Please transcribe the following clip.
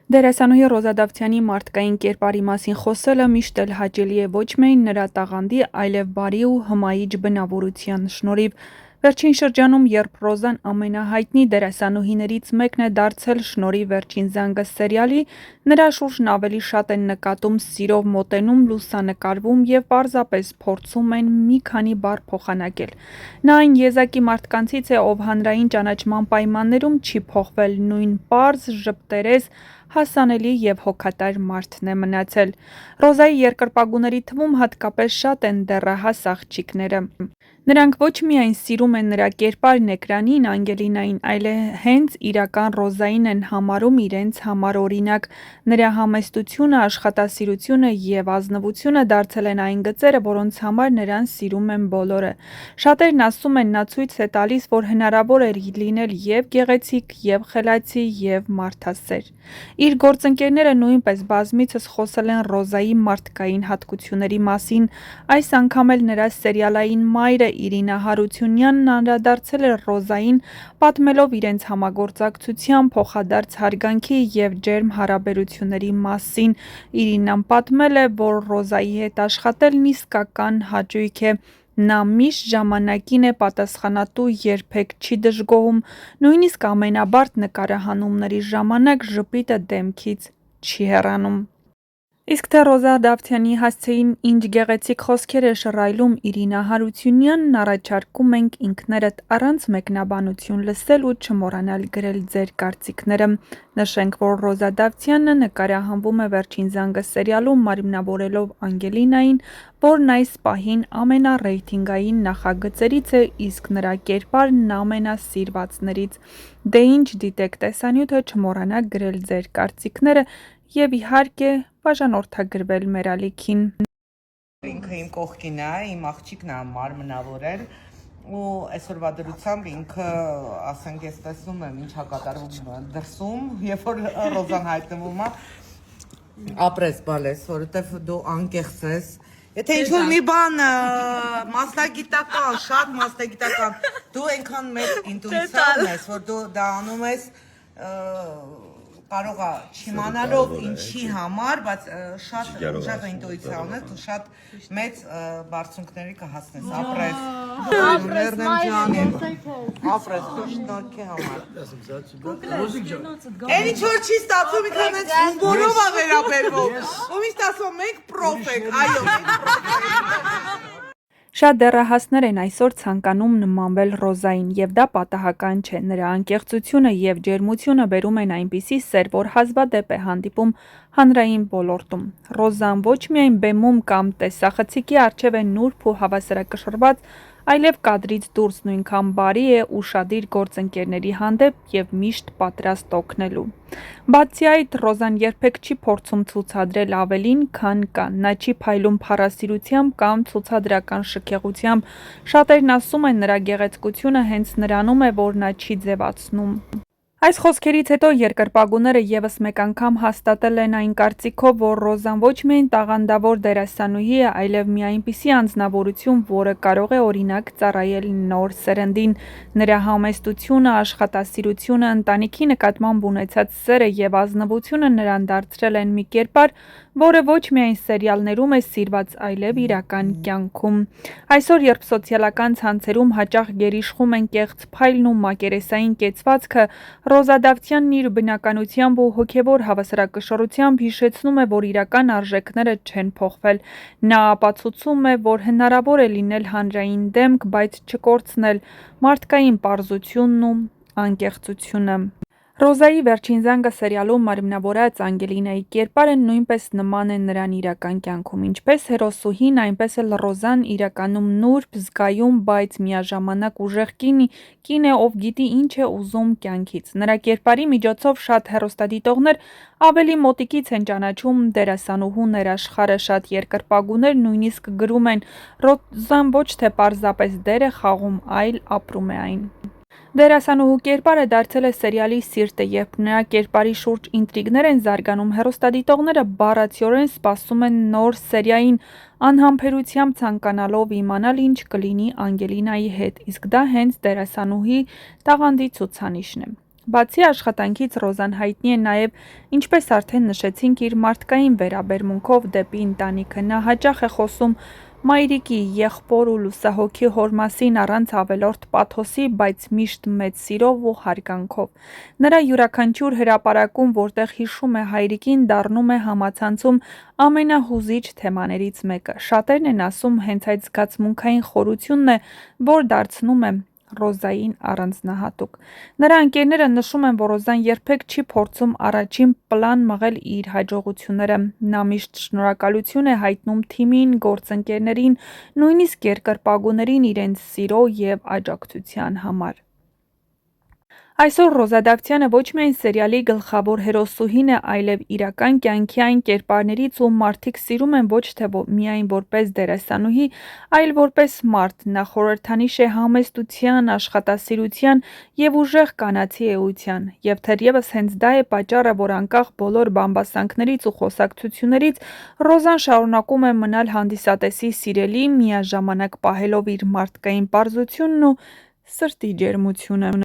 Դերասանուհի Ռոզա Դավթյանի մարդկային կերպարի մասին խոսելը միշտ էլ հաճելի է ոչ միայն նրա տաղանդի, այլև բարի ու հմայիչ բնավորության շնորհիվ։ Վերջին շրջանում, երբ Ռոզան ամենահայտնի դերասանուհիներից մեկն է դարձել շնորհի վերջին զանգը սերիալի, նրա շուրջն ավելի շատ են նկատում, սիրով մոտենում, լուսանկարվում և պարզապես փորձում են մի քանի բառ փոխանակել։ Նա այն եզակի մարդկանցից է, ով հանրային ճանաչման պայմաններում չի փոխվել, նույն պարզ, ժպտերես, հասանելի և հոգատար մարդն է մնացել։ Ռոզայի երկրպագուների թվում հատկապես շատ են դեռահաս աղջիկները։ Նրանք ոչ միայն սիրում են նրա կերպարն էկրանին, Անգելինային, այլ հենց իրական Ռոզային են համարում իրենց համար օրինակ։ Նրա համեստությունը, աշխատասիրությունը և ազնվությունը դարձել են այն գծերը, որոնց համար նրան սիրում են բոլորը։ Շատերն ասում են, նա ցույց է տալիս, որ հնարավոր է լինել և գեղեցիկ, և խելացի, և մարդասեր։ Իր գործընկերները նույնպես բազմիցս խոսել են Ռոզայի մարդկային հատկությունների մասին։ Այս անգամ էլ նրա սերիալային մայրը Իրինա Հարությունյանն անդրադարձել է Ռոզային, պատմելով իրենց համագործակցության, փոխադարձ հարգանքի և ջերմ հարաբերությունների մասին։ Իրինան պատմել է, որ Ռոզայի հետ աշխատելն իսկական հաճույք է։ Նա միշտ ժամանակին է պատասխանատու, երբեք չի դժգոհում, նույնիսկ ամենաբարդ նկարահանումների ժամանակ ժպիտը դեմքից չի հեռանում։ Իսկ թե Ռոզա Դավթյանի հասցեին ինչ գեղեցիկ խոսքեր է շռայլում Իրինա Հարությունյանն, առաջարկում ենք ինքներդ առանց մեկնաբանություն լսել ու չմոռանալ գրել ձեր կարծիքները։ Նշենք, որ Ռոզա Դավթյանը նկարահանվում է Վերջին զանգը սերիալում, մարմնավորելով Անգելինային, որն այս պահին ամենառեյթինգային նախագծերից է, իսկ նրա կերպարն ամենասիրվածներից։ Դե ինչ դիտեք տեսանյութը, չմոռանաք գրել ձեր կարծիքները և իհարկե բաժանորդագրվել մեր ալիքին։ Ինքը իմ կողքին է, իմ աղջիկն է մարմնավորել ու այսօրվա դրությամբ ինքը, ասենք, ես տեսնում եմ ինչա կատարվում դրսում, երբ որ Ռոզան հայտնվում է, ապրես բալես, որովհետև դու անկեղծ ես։ Եթե ինչ-որ մի բան մասնագիտական, շատ մասնագիտական, դու այնքան մեծ ինտուիցիա ես, որ դու դա անում ես կարող է չիմանալով ինչի համար, բայց շատ ուժեղ ինտուիցիա ունես, դու շատ մեծ բարձունքների կհասնես, ապրես, Մերնեմ ջանին, ապրես, դու շնորհքի համար։ Այն ինչ որ չի ստացվում, ինքան հենց հումորով է վերաբերվում, ու միշտ ասում մենք պրոֆ ենք, այո, մենք պրոֆ ենք։ Շատ դեռահասներ են այսօր ցանկանում նմանվել Ռոզային, և դա պատահական չէ։ Նրա անկեղծությունը և ջերմությունը բերում են այնպիսի սեր, որ հազվադեպ է հանդիպում հանրային ոլորտում։ Ռոզան ոչ միայն բեմում կամ տեսախցիկի առջև է նուրբ ու հավասարակշռված, այլև կադրից դուրս նույնքան բարի է, ուշադիր գործընկերների հանդեպ և միշտ պատրաստ օգնելու։ Բացի այդ, Ռոզան երբեք չի փորձում ցուցադրել ավելին, քան կա։ Նա չի փայլում փառասիրությամբ կամ ցուցադրական շքեղությամբ։ Շատերն ասում են, նրա գեղեցկությունը հենց նրանում է, որ նա չի ձևացնում։ Այս խոսքերից հետո երկրպագուները ևս մեկ անգամ հաստատել են այն կարծիքով, որ Ռոզան ոչ միայն տաղանդավոր դերասանուհի է, այլև մի այնպիսի անձնավորություն, որը կարող է օրինակ ծառայել նոր սերնդին։ Նրա համեստությունը, աշխատասիրությունը, ընտանիքի նկատմամբ ունեցած սերը և ազնվությունը նրան դարձրել են մի կերպար, որը ոչ միայն սերիալներում է սիրված, այլև իրական կյանքում։ Այսօր, երբ սոցիալական ցանցերում հաճախ գերիշխում են կեղծ փայլն ու մակերեսային կեցվածքը, Ռոզա Դավթյանն իր բնականությամբ ու հոգևոր հավասարակշռությամբ հիշեցնում է, որ իրական արժեքները չեն փոխվել։ Նա ապացուցում է, որ հնարավոր է լինել հանրային դեմք, բայց չկորցնել մարդկային պարզությունն ու անկեղծությունը։ Ռոզայի Վերջին զանգը սերիալում մարմնավորած Անգելինայի կերպարը նույնպես նման է նրան իրական կյանքում։ Ինչպես հերոսուհին, այնպես էլ Ռոզան իրականում նուրբ, զգայուն, բայց միաժամանակ ուժեղ կին է, ով գիտի ինչ է ուզում կյանքից։ Նրա կերպարի միջոցով շատ հեռուստադիտողներ ավելի մոտիկից են ճանաչում դերասանուհու ներաշխարհը։ Շատ երկրպագուներ նույնիսկ գրում են. Ռոզան ոչ թե պարզապես դեր է խաղում, այլ ապրում է այն։ Դերասանուհու կերպարը դարձել է սերիալի սիրտը, երբ նրա կերպարի շուրջ ինտրիգներ են զարգանում, հեռուստադիտողները բառացիորեն սպասում են նոր սերիային, անհամբերությամբ ցանկանալով իմանալ ինչ կլինի Անգելինայի հետ, իսկ դա հենց դերասանուհի տաղանդի ցուցանիշն է։ Բացի աշխատանքից Ռոզան հայտնի է նաև, ինչպես արդեն նշեցինք, իր մարդկային վերաբերմունքով դեպի ընտանիքը։ Նա հաճախ է խոսում մայրիկի, եղբոր ու լուսահոգի հոր մասին առանց ավելորդ պաթոսի, բայց միշտ մեծ սիրով ու հարգանքով։ Նրա յուրաքանչյուր հրապարակում, որտեղ հիշում է հայրիկին, դառնում է համացանցում ամենահուզիչ թեմաներից մեկը։ Շատերն են ասում, հենց այդ զգացմունքային խորությունն է, որ դարձնում է Ռոզային առանձնահատուկ։ Նրա ընկերները նշում են, որ Ռոզան երբեք չի փորձում առաջին պլան մղել իր հաջողությունները։ Նա միշտ շնորհակալություն է հայտնում թիմին, գործընկերներին, նույնիսկ երկրպագուներին իրենց սիրո և աջակցության համար։ Այսօր Ռոզա Դավթյանը ոչ միայն սերիալի գլխավոր հերոսուհին է, այլև իրական կյանքի այն կերպարներից, ում մարդիկ սիրում են ոչ թե միայն որպես դերասանուհի, այլ որպես մարդ։ Նա խորհրդանիշ է համեստության, աշխատասիրության և ուժեղ կանացի էության։ Եվ թերևս հենց դա է պատճառը, որ անկախ բոլոր բամբասանքներից ու խոսակցություններից, Ռոզան շարունակում է մնալ հանդիսատեսի սիրելի, միաժամանակ պահելով իր մարդկային պարզությունն ու սրտի ջերմությունը։